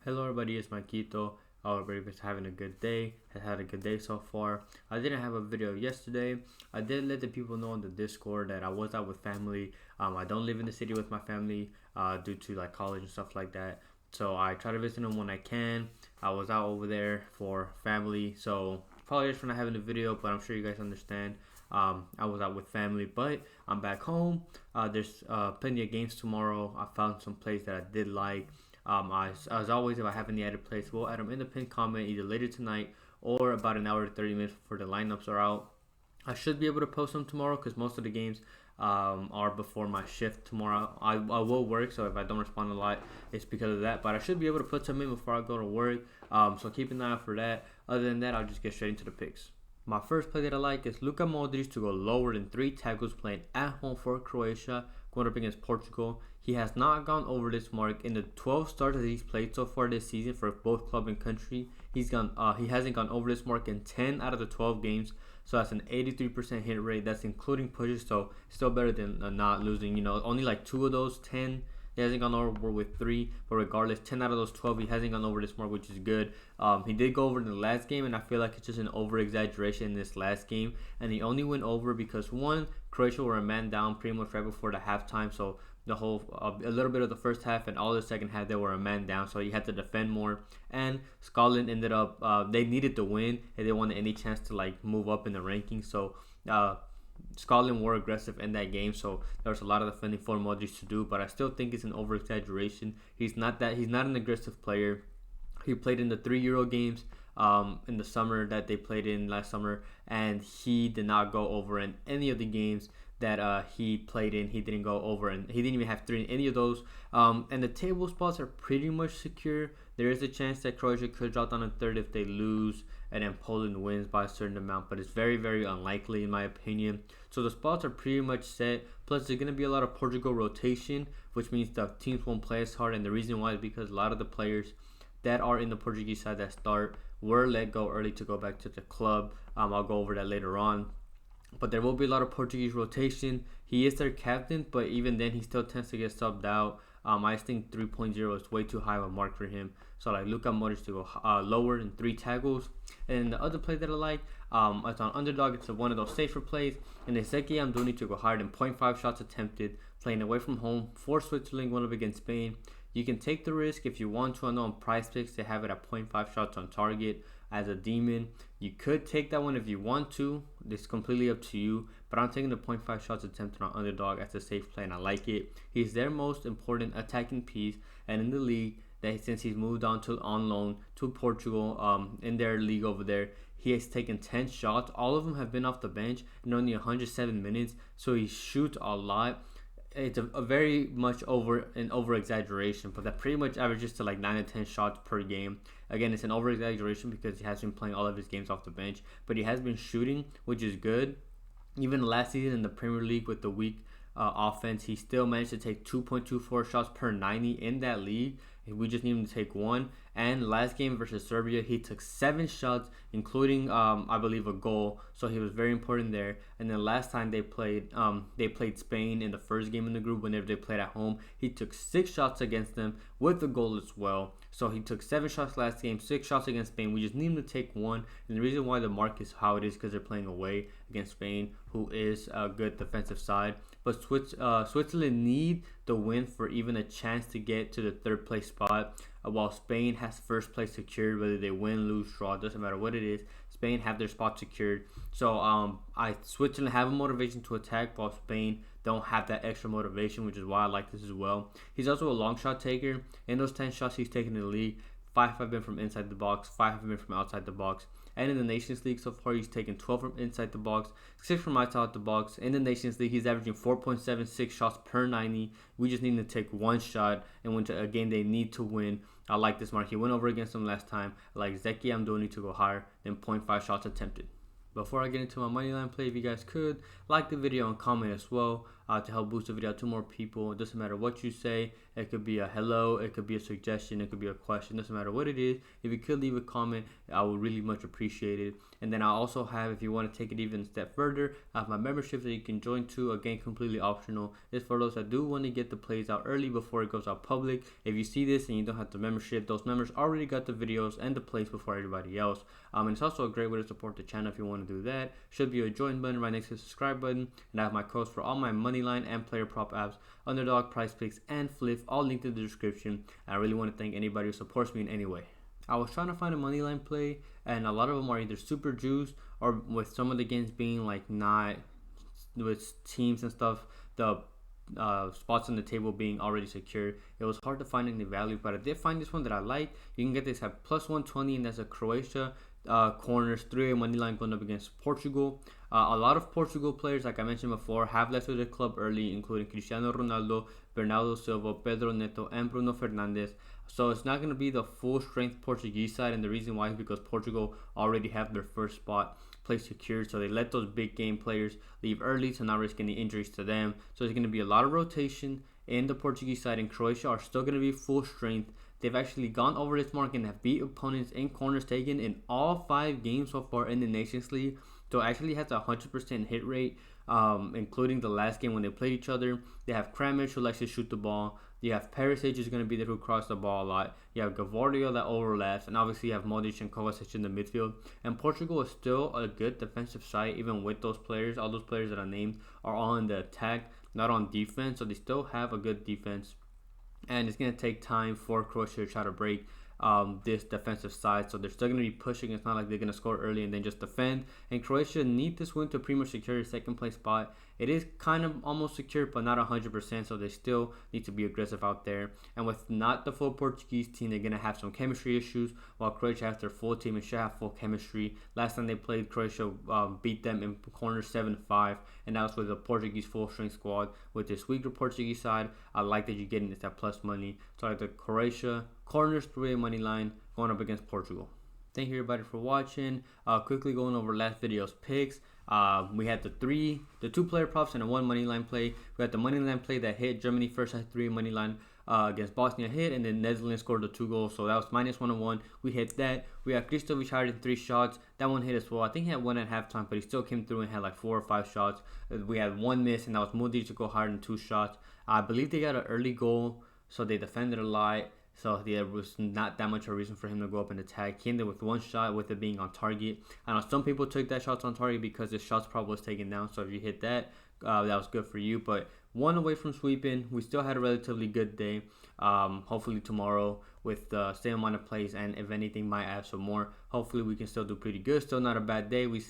Hello everybody, it's Maikito. I hope everybody's having a good day. Has had a good day so far. I didn't have a video yesterday. I did let the people know on the Discord that I was out with family. I don't live in the city with my family due to like college and stuff like that. So I try to visit them when I can. I was out over there for family. So apologies for not having a video, but I'm sure you guys understand. I was out with family, but I'm back home. There's plenty of games tomorrow. I found some plays that I did like. As always, if I have any added plays, we'll add them in the pinned comment either later tonight or about an hour to 30 minutes before the lineups are out. I should be able to post them tomorrow because most of the games are before my shift tomorrow. I will work, so if I don't respond a lot, it's because of that. But I should be able to put some in before I go to work. So keep an eye out for that. Other than that, I'll just get straight into the picks. My first play that I like is Luca Modric to go lower than 3 tackles playing at home for Croatia, going up against Portugal. He has not gone over this mark in the 12 starts that he's played so far this season for both club and country. He hasn't gone over this mark in 10 out of the 12 games. So that's an 83% hit rate. That's including pushes. So still better than not losing. You know, only like 2 of those 10 he hasn't gone over with 3, but regardless, 10 out of those 12, he hasn't gone over this mark, which is good. He did go over in the last game, and I feel like it's just an over-exaggeration in this last game. And he only went over because, one, Croatia were a man down pretty much right before the halftime, so the whole, a little bit of the first half and all the second half, they were a man down, so he had to defend more. And Scotland ended up, they needed to win, and they wanted any chance to, like, move up in the rankings, so Scotland were aggressive in that game, so there was a lot of defending for Modric to do, but I still think it's an over exaggeration. He's not an aggressive player. He played in the 3 Euro games in the summer that they played in last summer, and he did not go over in any of the games that he played in. He didn't go over, and he didn't even have 3 in any of those. And the table spots are pretty much secure. There is a chance that Croatia could drop down a third if they lose, and then Poland wins by a certain amount, but it's very, very unlikely in my opinion. So the spots are pretty much set. Plus, there's going to be a lot of Portugal rotation, which means the teams won't play as hard, and the reason why is because a lot of the players that are in the Portuguese side that start were let go early to go back to the club. I'll go over that later on. But there will be a lot of Portuguese rotation. He is their captain, but even then, he still tends to get subbed out. I think 3.0 is way too high of a mark for him. So like Luca Modric to go lower than 3 tackles. And the other play that I like, it's on underdog. It's one of those safer plays. And it's Zeki Amdouni to go higher than 0.5 shots attempted, playing away from home for Switzerland, going up against Spain. You can take the risk if you want to. I know on PrizePicks they have it at 0.5 shots on target as a demon. You could take that one if you want to. It's completely up to you. But I'm taking the 0.5 shots attempted on underdog as a safe play, and I like it. He's their most important attacking piece, and in the league, since he's moved on loan to Portugal in their league over there, he has taken 10 shots. All of them have been off the bench in only 107 minutes, so he shoots a lot. It's a very much over exaggeration, but that pretty much averages to like 9 to 10 shots per game. Again, it's an over exaggeration because he has been playing all of his games off the bench, but he has been shooting, which is good. Even last season in the Premier League with the weak offense, he still managed to take 2.24 shots per 90 in that league. We just need him to take 1. And last game versus Serbia, he took 7 shots, including I believe a goal. So he was very important there. And then last time they played Spain in the first game in the group. Whenever they played at home, he took 6 shots against them with a goal as well. So he took 7 shots last game, 6 shots against Spain. We just need him to take 1. And the reason why the mark is how it is because they're playing away against Spain, who is a good defensive side. But Switzerland need the win for even a chance to get to the 3rd place spot. While Spain has 1st place secured, whether they win, lose, draw, doesn't matter what it is. Spain have their spot secured. So Switzerland have a motivation to attack, while Spain don't have that extra motivation, which is why I like this as well. He's also a long shot taker. In those 10 shots he's taken in the league, 5 have been from inside the box, 5 have been from outside the box. And in the Nations League so far, he's taken 12 from inside the box, 6 from outside the box. In the Nations League, he's averaging 4.76 shots per 90. We just need to take 1 shot, and when a game they need to win. I like this mark. He went over against them last time. I like Zeki Amdouni to go higher than 0.5 shots attempted. Before I get into my moneyline play, if you guys could like the video and comment as well. to help boost the video out to more people. It doesn't matter what you say. It could be a hello, it could be a suggestion, it could be a question. It doesn't matter what it is. If you could leave a comment, I would really much appreciate it. And then I also have, if you want to take it even a step further, I have my membership that you can join to. Again, completely optional. It's for those that do want to get the plays out early before it goes out public. If you see this and you don't have the membership, those members already got the videos and the plays before everybody else. And it's also a great way to support the channel if you want to do that. Should be a join button right next to the subscribe button. And I have my codes for all my Moneyline and player prop apps, Underdog, PrizePicks, and Fliff, all linked in the description. And I really want to thank anybody who supports me in any way. I was trying to find a moneyline play, and a lot of them are either super juiced or with some of the games being like not with teams and stuff, the spots on the table being already secured. It was hard to find any value, but I did find this one that I like. You can get this at plus 120, and that's a Croatia corners 3-way money line going up against Portugal. A lot of Portugal players, like I mentioned before, have left the club early, including Cristiano Ronaldo, Bernardo Silva, Pedro Neto, and Bruno Fernandes. So it's not going to be the full strength Portuguese side, and the reason why is because Portugal already have their first spot place secured, so they let those big game players leave early to not risk any injuries to them. So there's going to be a lot of rotation in the Portuguese side, and Croatia are still going to be full strength. They've actually gone over this mark and have beat opponents in corners taken in all 5 games so far in the Nations League. So it actually has a 100% hit rate, including the last game when they played each other. They have Kramaric, who likes to shoot the ball. You have Perisic, who's going to be there who cross the ball a lot. You have Gavardio that overlaps, and obviously you have Modric and Kovacic in the midfield. And Portugal is still a good defensive side, even with those players. All those players that I named are all in the attack, not on defense. So they still have a good defense. And it's going to take time for Croatia to try to break this defensive side, so they're still going to be pushing. It's not like they're going to score early and then just defend. And Croatia need this win to pretty much secure a second place spot. It is kind of almost secure, but not 100%, so they still need to be aggressive out there. And with not the full Portuguese team, they're going to have some chemistry issues, while Croatia has their full team and should have full chemistry. Last time they played, Croatia beat them in corners 7-5, and that was with a Portuguese full strength squad. With this weaker Portuguese side, I like that you're getting this at plus money. So I like the Croatia corners 3-way money line going up against Portugal. Thank you everybody for watching. Quickly going over last video's picks. We had the 2 player props and a 1 money line play. We had the money line play that hit. Germany first had 3 money line against Bosnia hit, and then Netherlands scored the 2 goals, so that was -101. We hit that. We had Kristovic hired in 3 shots. That one hit as well. I think he had 1 at halftime, but he still came through and had like 4 or 5 shots. We had 1 miss, and that was Modric to go hard in 2 shots. I believe they got an early goal, so they defended a lot. So there was not that much of a reason for him to go up and attack. He ended with 1 shot with it being on target. I know some people took that shots on target because his shots probably was taken down. So if you hit that, that was good for you. But 1 away from sweeping. We still had a relatively good day. Hopefully tomorrow with the same amount of plays, and if anything might add some more. Hopefully we can still do pretty good. Still not a bad day. We've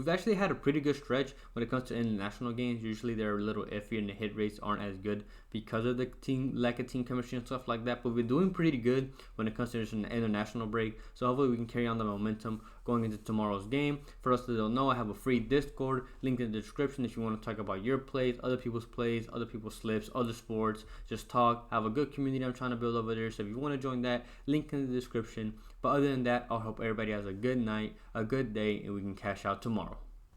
actually had a pretty good stretch when it comes to international games. Usually they're a little iffy and the hit rates aren't as good because of the lack of team chemistry and stuff like that. But we're doing pretty good when it comes to an international break. So hopefully we can carry on the momentum going into tomorrow's game. For those that don't know, I have a free Discord link in the description if you want to talk about your plays, other people's slips, other sports. Just talk. I have a good community I'm trying to build over there. So if you want to join that, link in the description. But other than that, I hope everybody has a good night, a good day, and we can cash out tomorrow.